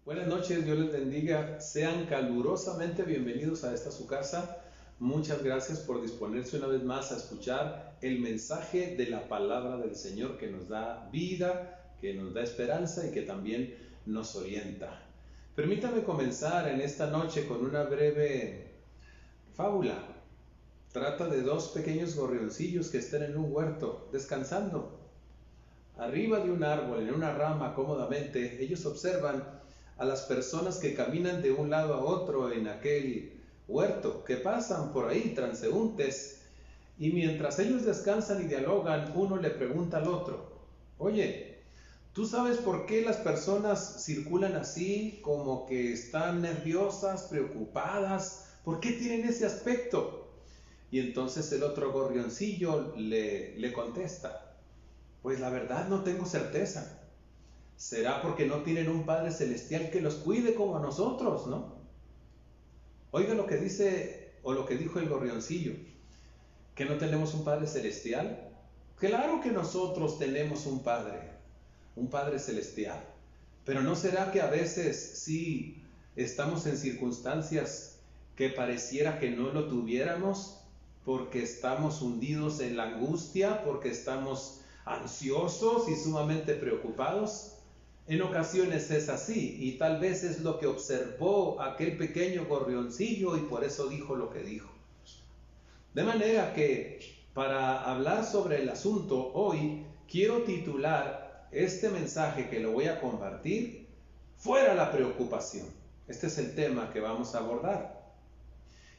Buenas noches, Dios les bendiga. Sean calurosamente bienvenidos a esta su casa. Muchas gracias por disponerse una vez más a escuchar el mensaje de la palabra del Señor que nos da vida, que nos da esperanza y que también nos orienta. Permítame comenzar en esta noche con una breve fábula. Trata de dos pequeños gorrioncillos que están en un huerto descansando. Arriba de un árbol, en una rama cómodamente, ellos observan a las personas que caminan de un lado a otro en aquel huerto, que pasan por ahí transeúntes, y mientras ellos descansan y dialogan, uno le pregunta al otro: oye, ¿tú sabes por qué las personas circulan así, como que están nerviosas, preocupadas? ¿Por qué tienen ese aspecto? Y entonces el otro gorrioncillo le contesta: pues la verdad no tengo certeza. ¿Será porque no tienen un Padre Celestial que los cuide como a nosotros, no? Oiga lo que dice o lo que dijo el gorrioncillo, que no tenemos un Padre Celestial. Claro que nosotros tenemos un Padre Celestial. Pero ¿no será que a veces sí estamos en circunstancias que pareciera que no lo tuviéramos, porque estamos hundidos en la angustia, porque estamos ansiosos y sumamente preocupados? En ocasiones es así, y tal vez es lo que observó aquel pequeño gorrioncillo y por eso dijo lo que dijo. De manera que para hablar sobre el asunto hoy quiero titular este mensaje que lo voy a compartir: fuera la preocupación. Este es el tema que vamos a abordar.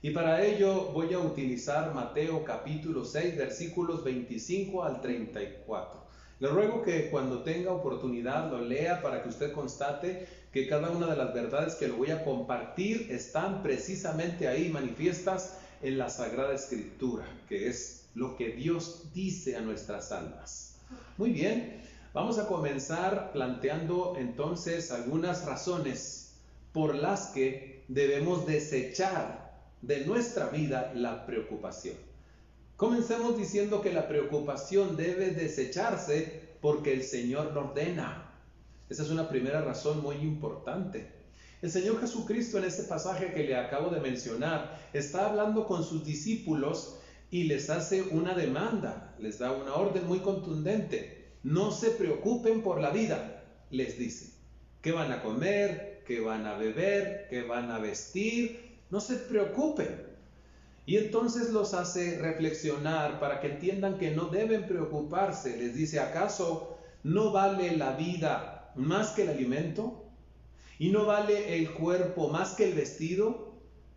Y para ello voy a utilizar Mateo capítulo 6, versículos 25 al 34. Le ruego que cuando tenga oportunidad lo lea para que usted constate que cada una de las verdades que le voy a compartir están precisamente ahí manifiestas en la Sagrada Escritura, que es lo que Dios dice a nuestras almas. Muy bien, vamos a comenzar planteando entonces algunas razones por las que debemos desechar de nuestra vida la preocupación. Comencemos diciendo que la preocupación debe desecharse porque el Señor lo ordena. Esa es una primera razón muy importante. El Señor Jesucristo, en este pasaje que le acabo de mencionar, está hablando con sus discípulos y les hace una demanda, les da una orden muy contundente. No se preocupen por la vida, les dice. ¿Qué van a comer? ¿Qué van a beber? ¿Qué van a vestir? No se preocupen. Y entonces los hace reflexionar para que entiendan que no deben preocuparse. Les dice: ¿acaso no vale la vida más que el alimento? ¿Y no vale el cuerpo más que el vestido?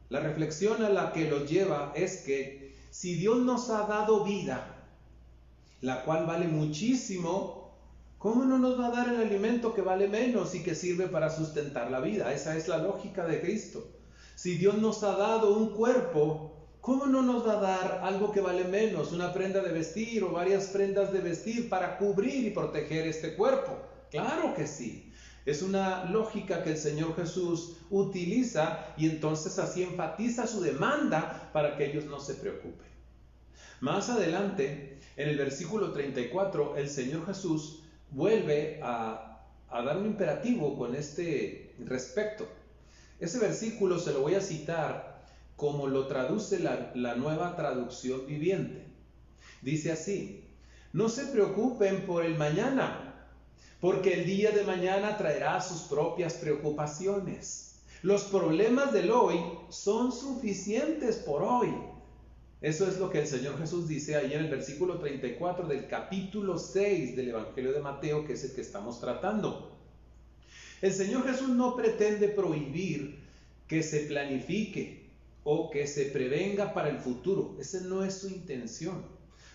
La reflexión a la que los lleva es que si Dios nos ha dado vida, la cual vale muchísimo, ¿cómo no nos va a dar el alimento que vale menos y que sirve para sustentar la vida? Esa es la lógica de Cristo. Si Dios nos ha dado un cuerpo, ¿cómo no nos va a dar algo que vale menos, una prenda de vestir o varias prendas de vestir para cubrir y proteger este cuerpo? Claro que sí. Es una lógica que el Señor Jesús utiliza y entonces así enfatiza su demanda para que ellos no se preocupen. Más adelante, en el versículo 34, el Señor Jesús vuelve a dar un imperativo con este respecto. Ese versículo se lo voy a citar como lo traduce la Nueva Traducción Viviente. Dice así: no se preocupen por el mañana, porque el día de mañana traerá sus propias preocupaciones. Los problemas del hoy son suficientes por hoy. Eso es lo que el Señor Jesús dice ahí en el versículo 34 del capítulo 6 del Evangelio de Mateo, que es el que estamos tratando. El Señor Jesús no pretende prohibir que se planifique o que se prevenga para el futuro. Esa no es su intención,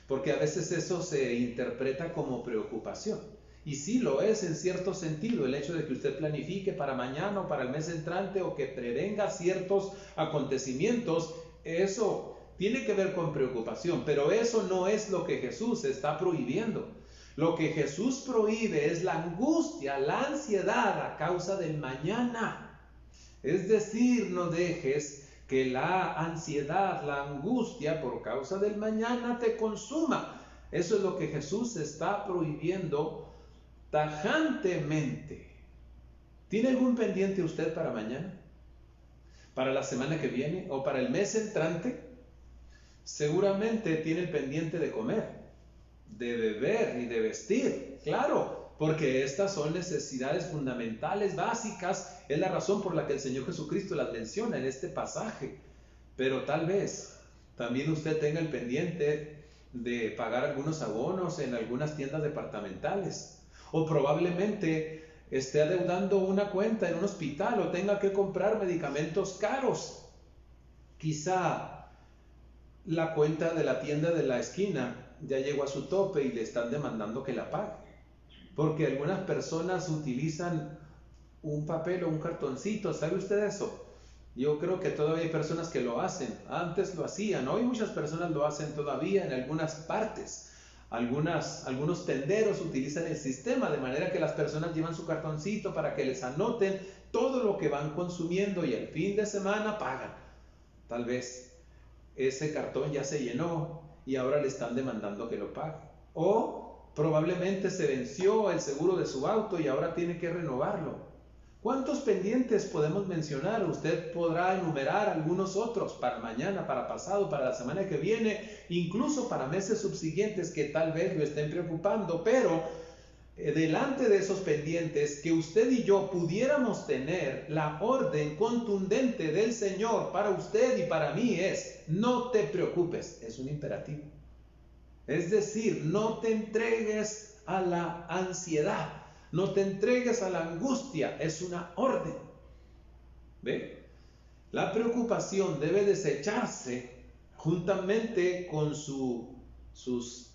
porque a veces eso se interpreta como preocupación. Y sí lo es en cierto sentido, el hecho de que usted planifique para mañana o para el mes entrante o que prevenga ciertos acontecimientos, eso tiene que ver con preocupación, pero eso no es lo que Jesús está prohibiendo. Lo que Jesús prohíbe es la angustia, la ansiedad a causa del mañana. Es decir, no dejes que la ansiedad, la angustia por causa del mañana te consuma. Eso es lo que Jesús está prohibiendo tajantemente. ¿Tiene algún pendiente usted para mañana? ¿Para la semana que viene? ¿O para el mes entrante? Seguramente tiene el pendiente de comer, de beber y de vestir. Claro, porque estas son necesidades fundamentales, básicas. Es la razón por la que el Señor Jesucristo las menciona en este pasaje. Pero tal vez también usted tenga el pendiente de pagar algunos abonos en algunas tiendas departamentales. O probablemente esté adeudando una cuenta en un hospital o tenga que comprar medicamentos caros. Quizá la cuenta de la tienda de la esquina ya llegó a su tope y le están demandando que la pague. Porque algunas personas utilizan un papel o un cartoncito. ¿Sabe usted eso? Yo creo que todavía hay personas que lo hacen. Antes lo hacían, hoy muchas personas lo hacen todavía en algunas partes. Algunos tenderos utilizan el sistema de manera que las personas llevan su cartoncito para que les anoten todo lo que van consumiendo y el fin de semana pagan. Tal vez ese cartón ya se llenó y ahora le están demandando que lo pague. O probablemente se venció el seguro de su auto y ahora tiene que renovarlo. ¿Cuántos pendientes podemos mencionar? Usted podrá enumerar algunos otros para mañana, para pasado, para la semana que viene, incluso para meses subsiguientes que tal vez lo estén preocupando, pero delante de esos pendientes que usted y yo pudiéramos tener, la orden contundente del Señor para usted y para mí es: no te preocupes. Es un imperativo. Es decir, no te entregues a la ansiedad, no te entregues a la angustia. Es una orden. ¿Ve? La preocupación debe desecharse juntamente con sus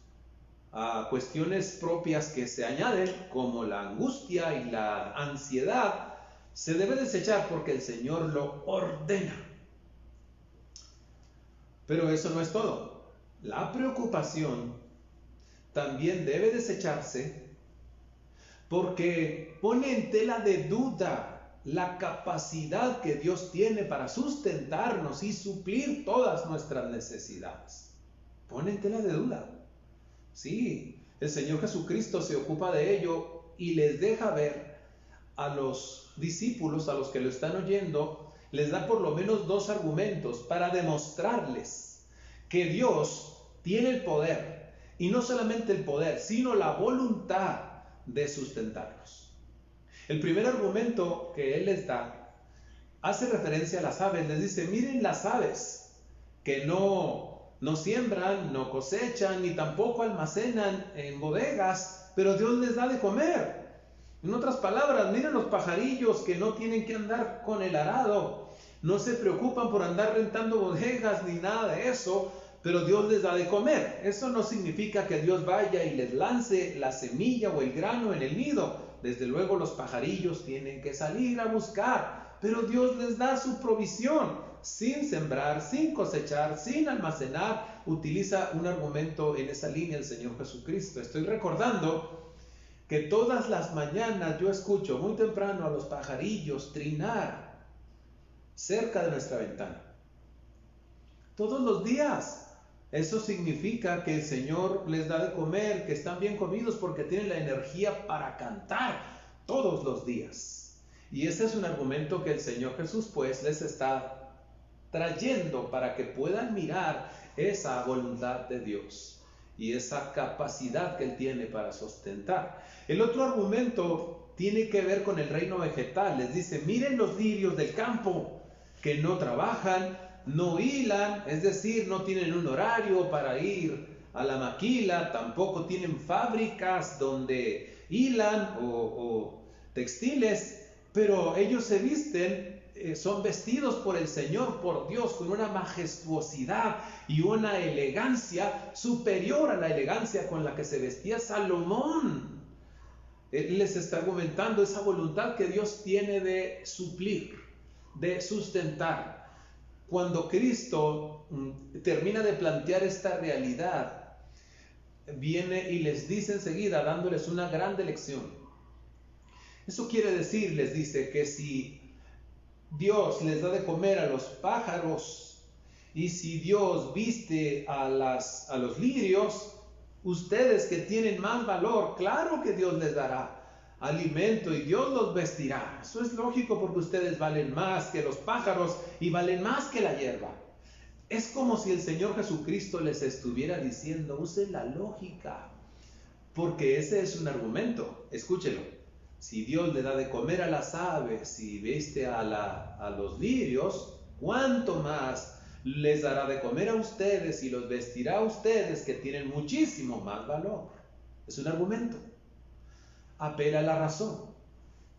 cuestiones propias que se añaden, como la angustia y la ansiedad. Se debe desechar porque el Señor lo ordena. Pero eso no es todo. La preocupación también debe desecharse porque pone en tela de duda la capacidad que Dios tiene para sustentarnos y suplir todas nuestras necesidades. Pone en tela de duda. Sí, el Señor Jesucristo se ocupa de ello y les deja ver a los discípulos, a los que lo están oyendo, les da por lo menos dos argumentos para demostrarles que Dios tiene el poder, y no solamente el poder, sino la voluntad de sustentarlos. El primer argumento que Él les da hace referencia a las aves. Les dice: miren las aves que no siembran, no cosechan, ni tampoco almacenan en bodegas, pero Dios les da de comer. En otras palabras, miren los pajarillos que no tienen que andar con el arado, no se preocupan por andar rentando bodegas ni nada de eso, pero Dios les da de comer. Eso no significa que Dios vaya y les lance la semilla o el grano en el nido. Desde luego los pajarillos tienen que salir a buscar, pero Dios les da su provisión, sin sembrar, sin cosechar, sin almacenar. Utiliza un argumento en esa línea el Señor Jesucristo. Estoy recordando que todas las mañanas yo escucho muy temprano a los pajarillos trinar cerca de nuestra ventana. Todos los días. Eso significa que el Señor les da de comer, que están bien comidos porque tienen la energía para cantar todos los días. Y ese es un argumento que el Señor Jesús pues les está trayendo para que puedan mirar esa voluntad de Dios y esa capacidad que Él tiene para sustentar. El otro argumento tiene que ver con el reino vegetal. Les dice: miren los lirios del campo, que no trabajan, no hilan, es decir, no tienen un horario para ir a la maquila, tampoco tienen fábricas donde hilan o textiles, pero ellos se visten, son vestidos por el Señor, por Dios, con una majestuosidad y una elegancia superior a la elegancia con la que se vestía Salomón. Él les está argumentando esa voluntad que Dios tiene de suplir, de sustentar. Cuando Cristo termina de plantear esta realidad, viene y les dice enseguida, dándoles una grande lección. Eso quiere decir, les dice, que si Dios les da de comer a los pájaros y si Dios viste a los lirios, ustedes que tienen más valor, claro que Dios les dará alimento y Dios los vestirá. Eso es lógico porque ustedes valen más que los pájaros y valen más que la hierba. Es como si el Señor Jesucristo les estuviera diciendo, usen la lógica, porque ese es un argumento. Escúchelo. Si Dios le da de comer a las aves y viste a los lirios, ¿cuánto más les dará de comer a ustedes y los vestirá a ustedes, que tienen muchísimo más valor? Es un argumento. Apela a la razón.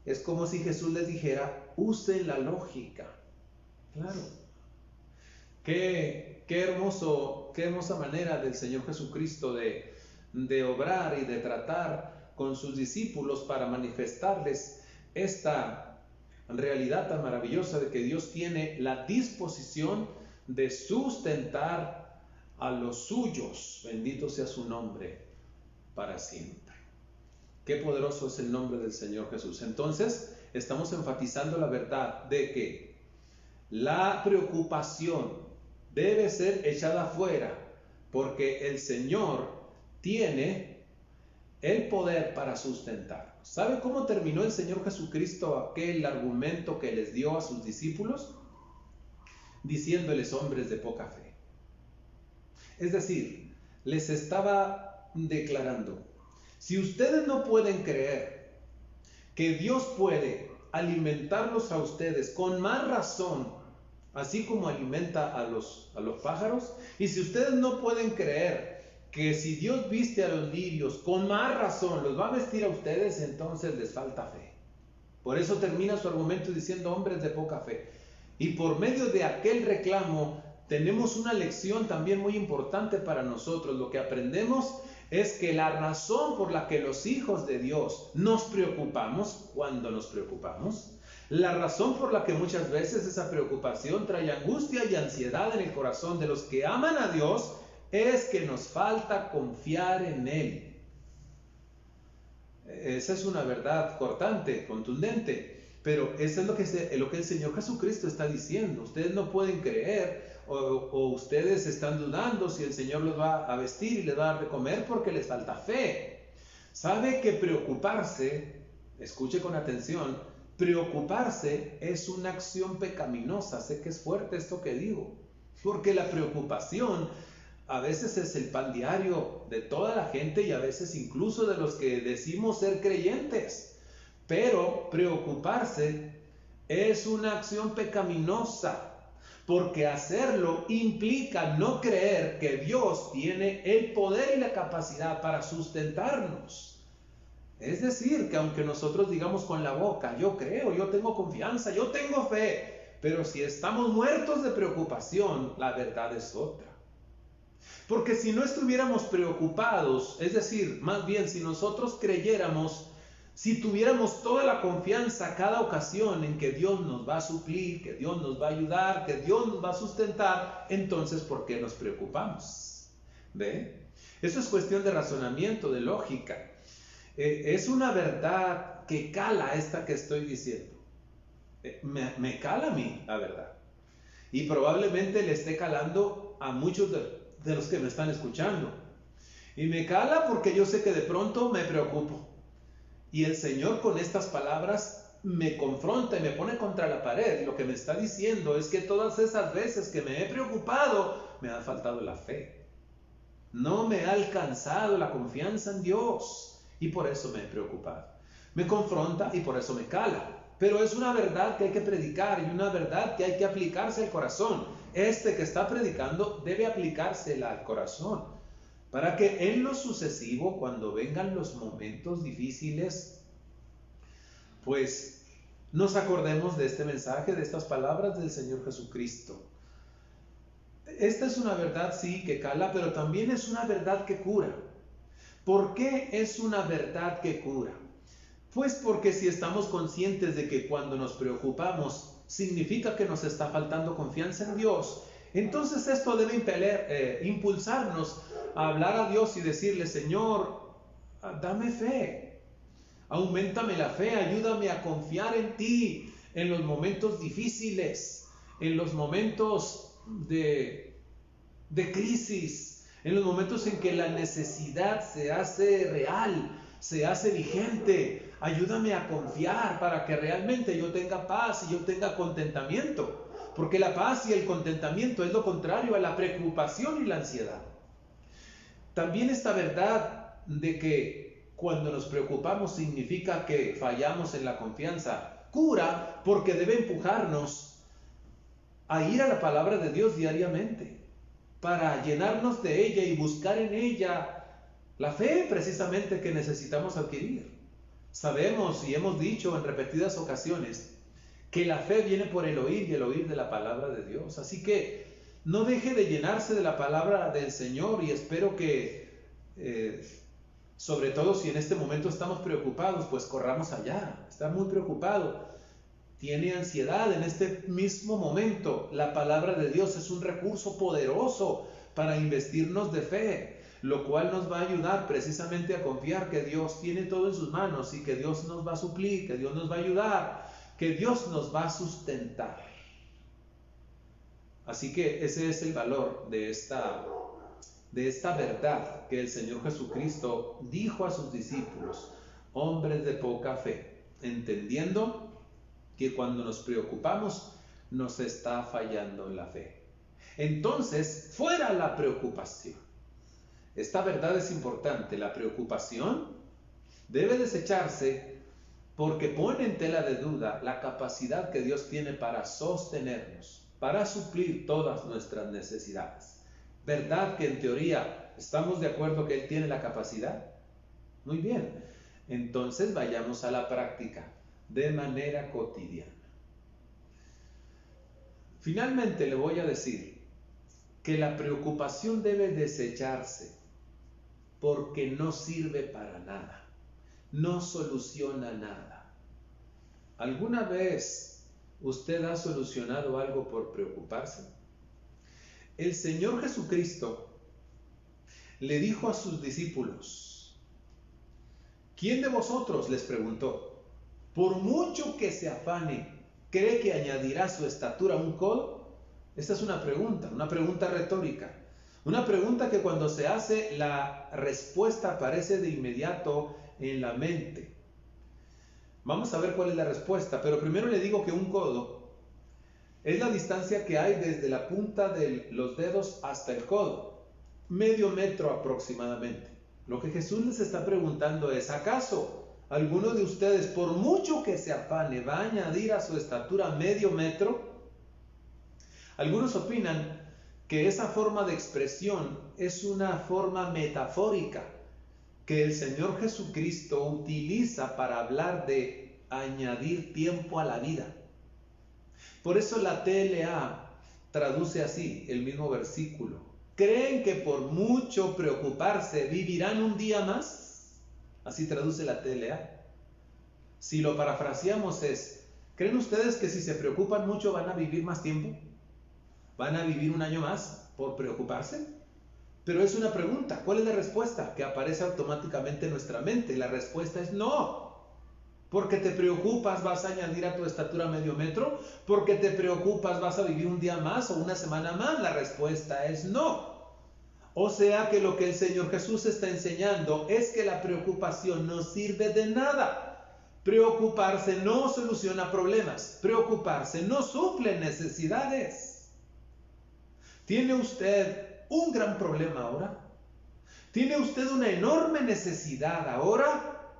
Es como si Jesús les dijera, usen la lógica. Claro. Qué hermosa manera del Señor Jesucristo de obrar y de tratar con sus discípulos para manifestarles esta realidad tan maravillosa de que Dios tiene la disposición de sustentar a los suyos. Bendito sea su nombre para siempre. Qué poderoso es el nombre del Señor Jesús. Entonces, estamos enfatizando la verdad de que la preocupación debe ser echada fuera, porque el Señor tiene el poder para sustentar. ¿Sabe cómo terminó el Señor Jesucristo aquel argumento que les dio a sus discípulos? Diciéndoles, hombres de poca fe. Es decir, les estaba declarando, si ustedes no pueden creer que Dios puede alimentarlos a ustedes con más razón, así como alimenta a los pájaros, y si ustedes no pueden creer que si Dios viste a los lirios, con más razón los va a vestir a ustedes, entonces les falta fe. Por eso termina su argumento diciendo, hombres de poca fe. Y por medio de aquel reclamo tenemos una lección también muy importante para nosotros. Lo que aprendemos es que la razón por la que los hijos de Dios nos preocupamos, cuando nos preocupamos, la razón por la que muchas veces esa preocupación trae angustia y ansiedad en el corazón de los que aman a Dios, es que nos falta confiar en Él. Esa es una verdad cortante, contundente, pero eso es lo que el Señor Jesucristo está diciendo. Ustedes no pueden creer o ustedes están dudando si el Señor los va a vestir y les va a dar de comer porque les falta fe. ¿Sabe que preocuparse, escuche con atención, preocuparse es una acción pecaminosa? Sé que es fuerte esto que digo, porque la preocupación a veces es el pan diario de toda la gente y a veces incluso de los que decimos ser creyentes. Pero preocuparse es una acción pecaminosa, porque hacerlo implica no creer que Dios tiene el poder y la capacidad para sustentarnos. Es decir, que aunque nosotros digamos con la boca, yo creo, yo tengo confianza, yo tengo fe, pero si estamos muertos de preocupación, la verdad es otra. Porque si no estuviéramos preocupados, es decir, más bien si nosotros creyéramos, si tuviéramos toda la confianza a cada ocasión en que Dios nos va a suplir, que Dios nos va a ayudar, que Dios nos va a sustentar, entonces ¿por qué nos preocupamos? ¿Ve? Eso es cuestión de razonamiento, de lógica. Es una verdad que cala esta que estoy diciendo. Me cala a mí, la verdad. Y probablemente le esté calando a muchos de los que me están escuchando. Y me cala porque yo sé que de pronto me preocupo. Y el Señor con estas palabras me confronta y me pone contra la pared. Lo que me está diciendo es que todas esas veces que me he preocupado, me ha faltado la fe. No me ha alcanzado la confianza en Dios. Y por eso me he preocupado. Me confronta y por eso me cala. Pero es una verdad que hay que predicar y una verdad que hay que aplicarse al corazón. Este que está predicando debe aplicársela al corazón, para que en lo sucesivo, cuando vengan los momentos difíciles, pues nos acordemos de este mensaje, de estas palabras del Señor Jesucristo. Esta es una verdad, sí, que cala, pero también es una verdad que cura. ¿Por qué es una verdad que cura? Pues porque si estamos conscientes de que cuando nos preocupamos significa que nos está faltando confianza en Dios, entonces esto debe impulsarnos a hablar a Dios y decirle, Señor, dame fe, auméntame la fe, ayúdame a confiar en ti en los momentos difíciles, en los momentos de crisis, en los momentos en que la necesidad se hace real. se hace vigente. Ayúdame a confiar para que realmente yo tenga paz y yo tenga contentamiento. Porque la paz y el contentamiento es lo contrario a la preocupación y la ansiedad. También esta verdad de que cuando nos preocupamos significa que fallamos en la confianza, cura porque debe empujarnos a ir a la palabra de Dios diariamente, para llenarnos de ella y buscar en ella la fe precisamente que necesitamos adquirir. Sabemos y hemos dicho en repetidas ocasiones que la fe viene por el oír y el oír de la palabra de Dios. Así que no deje de llenarse de la palabra del Señor, y espero que, sobre todo si en este momento estamos preocupados, pues corramos allá. Está muy preocupado, tiene ansiedad en este mismo momento. La palabra de Dios es un recurso poderoso para investirnos de fe, lo cual nos va a ayudar precisamente a confiar que Dios tiene todo en sus manos y que Dios nos va a suplir, que Dios nos va a ayudar, que Dios nos va a sustentar. Así que ese es el valor de esta verdad que el Señor Jesucristo dijo a sus discípulos, hombres de poca fe, entendiendo que cuando nos preocupamos nos está fallando la fe. Entonces, fuera la preocupación. Esta verdad es importante. La preocupación debe desecharse porque pone en tela de duda la capacidad que Dios tiene para sostenernos, para suplir todas nuestras necesidades. ¿Verdad que en teoría estamos de acuerdo que Él tiene la capacidad? Muy bien. Entonces vayamos a la práctica de manera cotidiana. Finalmente le voy a decir que la preocupación debe desecharse porque no sirve para nada, no soluciona nada. ¿Alguna vez usted ha solucionado algo por preocuparse? El Señor Jesucristo le dijo a sus discípulos, ¿quién de vosotros, les preguntó, por mucho que se afane, cree que añadirá su estatura un codo? Esta es una pregunta retórica. Una pregunta que cuando se hace, la respuesta aparece de inmediato en la mente. Vamos a ver cuál es la respuesta, pero primero le digo que un codo es la distancia que hay desde la punta de los dedos hasta el codo, medio metro aproximadamente. Lo que Jesús les está preguntando es, ¿acaso alguno de ustedes, por mucho que se afane, va a añadir a su estatura medio metro? Algunos opinan que esa forma de expresión es una forma metafórica que el Señor Jesucristo utiliza para hablar de añadir tiempo a la vida. Por eso la TLA traduce así el mismo versículo. ¿Creen que por mucho preocuparse vivirán un día más? Así traduce la TLA. Si lo parafraseamos es, ¿creen ustedes que si se preocupan mucho van a vivir más tiempo? ¿Van a vivir un año más por preocuparse? Pero es una pregunta. ¿Cuál es la respuesta? Que aparece automáticamente en nuestra mente. La respuesta es no. Porque te preocupas, vas a añadir a tu estatura medio metro. Porque te preocupas, vas a vivir un día más o una semana más. La respuesta es no. O sea que lo que el Señor Jesús está enseñando es que la preocupación no sirve de nada. Preocuparse no soluciona problemas. Preocuparse no suple necesidades. ¿Tiene usted un gran problema ahora? ¿Tiene usted una enorme necesidad ahora?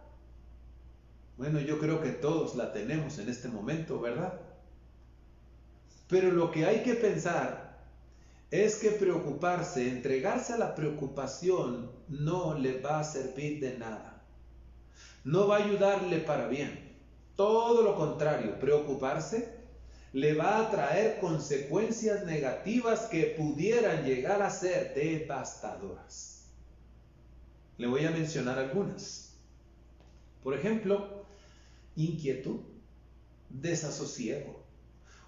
Bueno, yo creo que todos la tenemos en este momento, ¿verdad? Pero lo que hay que pensar es que preocuparse, entregarse a la preocupación, no le va a servir de nada. No va a ayudarle para bien. Todo lo contrario, preocuparse le va a traer consecuencias negativas que pudieran llegar a ser devastadoras. Le voy a mencionar algunas. Por ejemplo, inquietud, desasosiego.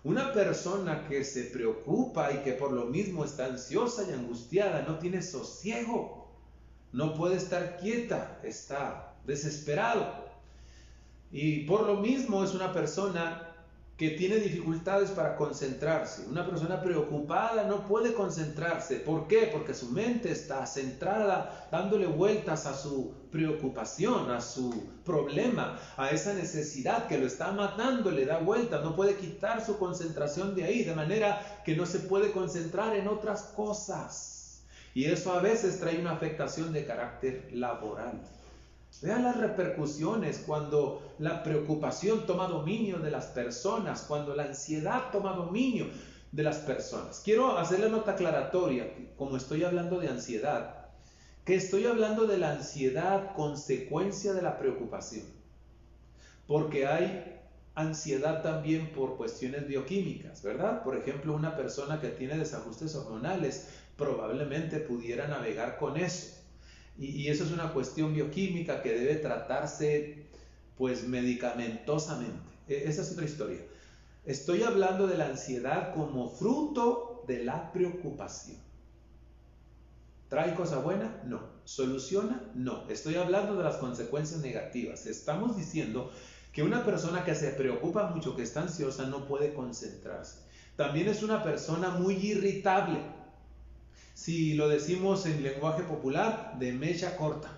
Una persona que se preocupa y que por lo mismo está ansiosa y angustiada no tiene sosiego, no puede estar quieta, está desesperado. Y por lo mismo es una persona que tiene dificultades para concentrarse. Una persona preocupada no puede concentrarse. ¿Por qué? Porque su mente está centrada, dándole vueltas a su preocupación, a su problema, a esa necesidad que lo está matando, le da vueltas, no puede quitar su concentración de ahí, de manera que no se puede concentrar en otras cosas. Y eso a veces trae una afectación de carácter laboral. Vean las repercusiones cuando la preocupación toma dominio de las personas, cuando la ansiedad toma dominio de las personas. Quiero hacer la nota aclaratoria, como estoy hablando de ansiedad, que estoy hablando de la ansiedad consecuencia de la preocupación. Porque hay ansiedad también por cuestiones bioquímicas, ¿verdad? Por ejemplo, una persona que tiene desajustes hormonales probablemente pudiera navegar con eso. Y eso es una cuestión bioquímica que debe tratarse pues medicamentosamente. Esa es otra historia. Estoy hablando de la ansiedad como fruto de la preocupación. ¿Trae cosa buena? No. ¿Soluciona? No. Estoy hablando de las consecuencias negativas. Estamos diciendo que una persona que se preocupa mucho, que está ansiosa, no puede concentrarse. También es una persona muy irritable. Si lo decimos en lenguaje popular, de mecha corta.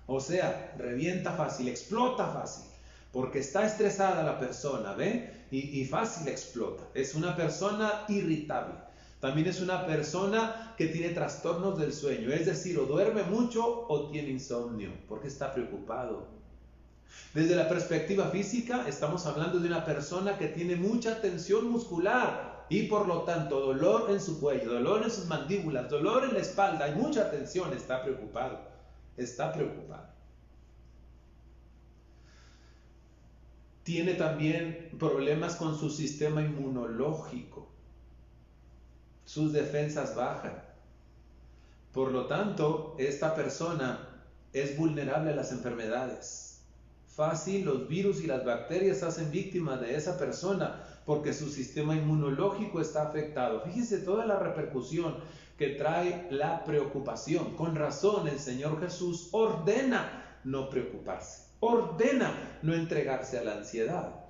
O sea, revienta fácil, explota fácil. Porque está estresada la persona, ¿ve? Y fácil explota. Es una persona irritable. También es una persona que tiene trastornos del sueño. Es decir, o duerme mucho o tiene insomnio. Porque está preocupado. Desde la perspectiva física, estamos hablando de una persona que tiene mucha tensión muscular. Y por lo tanto, dolor en su cuello, dolor en sus mandíbulas, dolor en la espalda, hay mucha tensión, está preocupado, está preocupado. Tiene también problemas con su sistema inmunológico, sus defensas bajan. Por lo tanto, esta persona es vulnerable a las enfermedades. Fácil, los virus y las bacterias hacen víctima de esa persona porque su sistema inmunológico está afectado. Fíjese toda la repercusión que trae la preocupación. Con razón, el Señor Jesús ordena no preocuparse, ordena no entregarse a la ansiedad,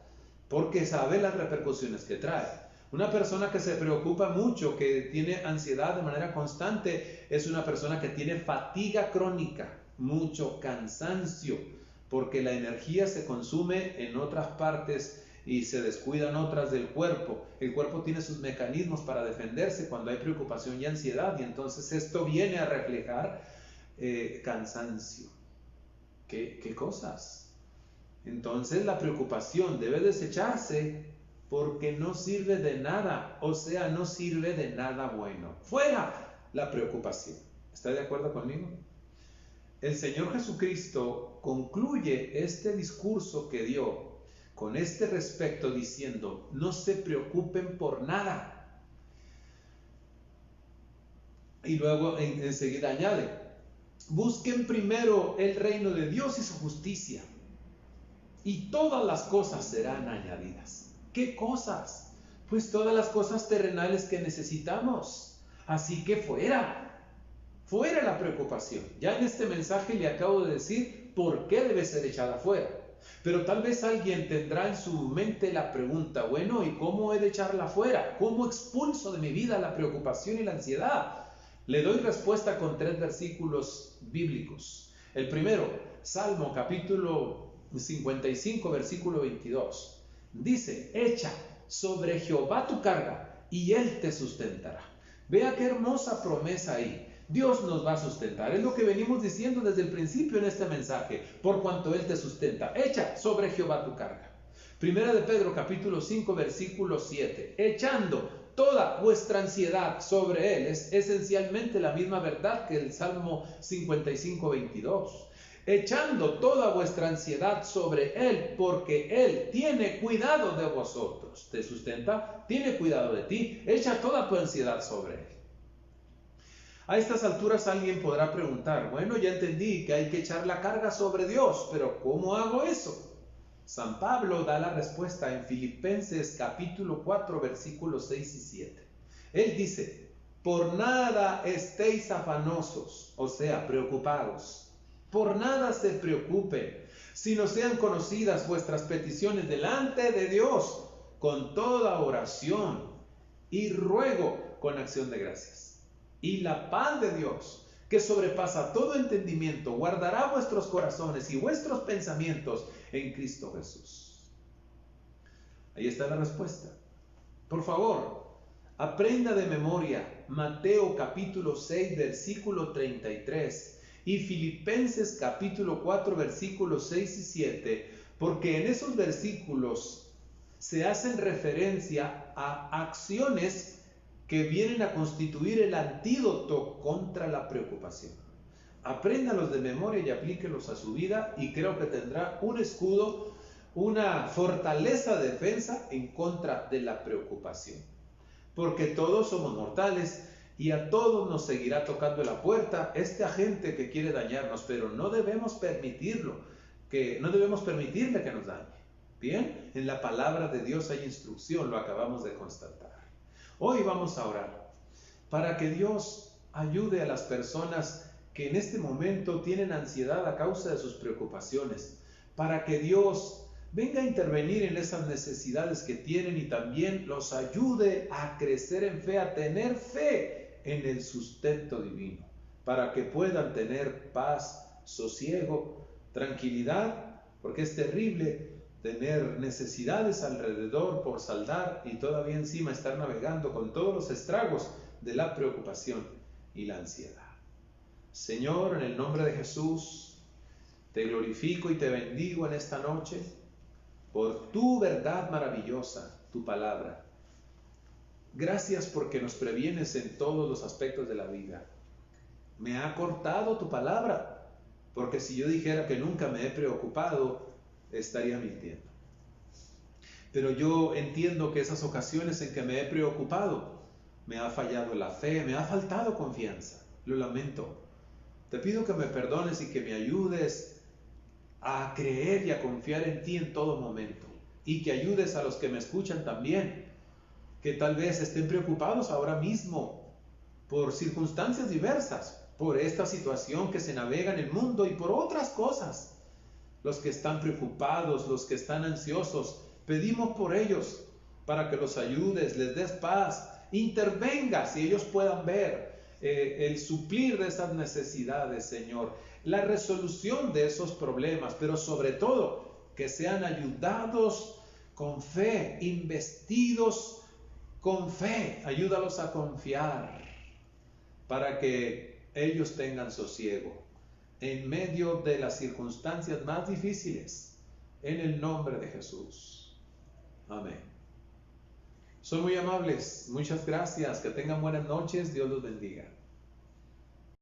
porque sabe las repercusiones que trae. Una persona que se preocupa mucho, que tiene ansiedad de manera constante, es una persona que tiene fatiga crónica, mucho cansancio, porque la energía se consume en otras partes y se descuidan otras del cuerpo. El cuerpo tiene sus mecanismos para defenderse cuando hay preocupación y ansiedad, y entonces esto viene a reflejar cansancio. ¿Qué cosas? Entonces la preocupación debe desecharse porque no sirve de nada, o sea, no sirve de nada bueno. Fuera la preocupación. ¿Está de acuerdo conmigo? El Señor Jesucristo concluye este discurso que dio con este respecto diciendo, no se preocupen por nada. Y luego enseguida añade, busquen primero el reino de Dios y su justicia, y todas las cosas serán añadidas. ¿Qué cosas? Pues todas las cosas terrenales que necesitamos. Así que fuera la preocupación. Ya en este mensaje le acabo de decir por qué debe ser echada fuera. Pero tal vez alguien tendrá en su mente la pregunta, bueno, ¿y cómo he de echarla fuera? ¿Cómo expulso de mi vida la preocupación y la ansiedad? Le doy respuesta con 3 versículos bíblicos. El primero, Salmo capítulo 55, versículo 22. Dice, echa sobre Jehová tu carga y Él te sustentará. Vea qué hermosa promesa ahí. Dios nos va a sustentar. Es lo que venimos diciendo desde el principio en este mensaje. Por cuanto Él te sustenta. Echa sobre Jehová tu carga. Primera de Pedro capítulo 5 versículo 7. Echando toda vuestra ansiedad sobre Él. Es esencialmente la misma verdad que el Salmo 55, 22. Echando toda vuestra ansiedad sobre Él, porque Él tiene cuidado de vosotros. ¿Te sustenta? Tiene cuidado de ti. Echa toda tu ansiedad sobre Él. A estas alturas alguien podrá preguntar, bueno, ya entendí que hay que echar la carga sobre Dios, pero ¿cómo hago eso? San Pablo da la respuesta en Filipenses capítulo 4, versículos 6 y 7. Él dice, por nada estéis afanosos, o sea, preocupados. Por nada se preocupen, sino sean conocidas vuestras peticiones delante de Dios con toda oración y ruego con acción de gracias. Y la paz de Dios, que sobrepasa todo entendimiento, guardará vuestros corazones y vuestros pensamientos en Cristo Jesús. Ahí está la respuesta. Por favor, aprenda de memoria Mateo capítulo 6, versículo 33 y Filipenses capítulo 4, versículos 6 y 7, porque en esos versículos se hacen referencia a acciones que vienen a constituir el antídoto contra la preocupación. Apréndalos de memoria y aplíquelos a su vida y creo que tendrá un escudo, una fortaleza de defensa en contra de la preocupación. Porque todos somos mortales y a todos nos seguirá tocando la puerta este agente que quiere dañarnos, pero no debemos permitirle que nos dañe. Bien, en la palabra de Dios hay instrucción, lo acabamos de constatar. Hoy vamos a orar para que Dios ayude a las personas que en este momento tienen ansiedad a causa de sus preocupaciones, para que Dios venga a intervenir en esas necesidades que tienen y también los ayude a crecer en fe, a tener fe en el sustento divino, para que puedan tener paz, sosiego, tranquilidad, porque es terrible tener necesidades alrededor por saldar y todavía encima estar navegando con todos los estragos de la preocupación y la ansiedad. Señor, en el nombre de Jesús, te glorifico y te bendigo en esta noche por tu verdad maravillosa, tu palabra. Gracias porque nos previenes en todos los aspectos de la vida. Me ha cortado tu palabra, porque si yo dijera que nunca me he preocupado, estaría mintiendo. Pero yo entiendo que esas ocasiones en que me he preocupado, me ha fallado la fe, me ha faltado confianza. Lo lamento. Te pido que me perdones y que me ayudes a creer y a confiar en ti en todo momento. Y que ayudes a los que me escuchan también, que tal vez estén preocupados ahora mismo por circunstancias diversas, por esta situación que se navega en el mundo y por otras cosas. Los que están preocupados, los que están ansiosos, pedimos por ellos para que los ayudes, les des paz, intervengas y ellos puedan ver el suplir de esas necesidades, Señor, la resolución de esos problemas, pero sobre todo que sean ayudados con fe, investidos con fe. Ayúdalos a confiar para que ellos tengan sosiego en medio de las circunstancias más difíciles, en el nombre de Jesús. Amén. Son muy amables, muchas gracias, que tengan buenas noches, Dios los bendiga.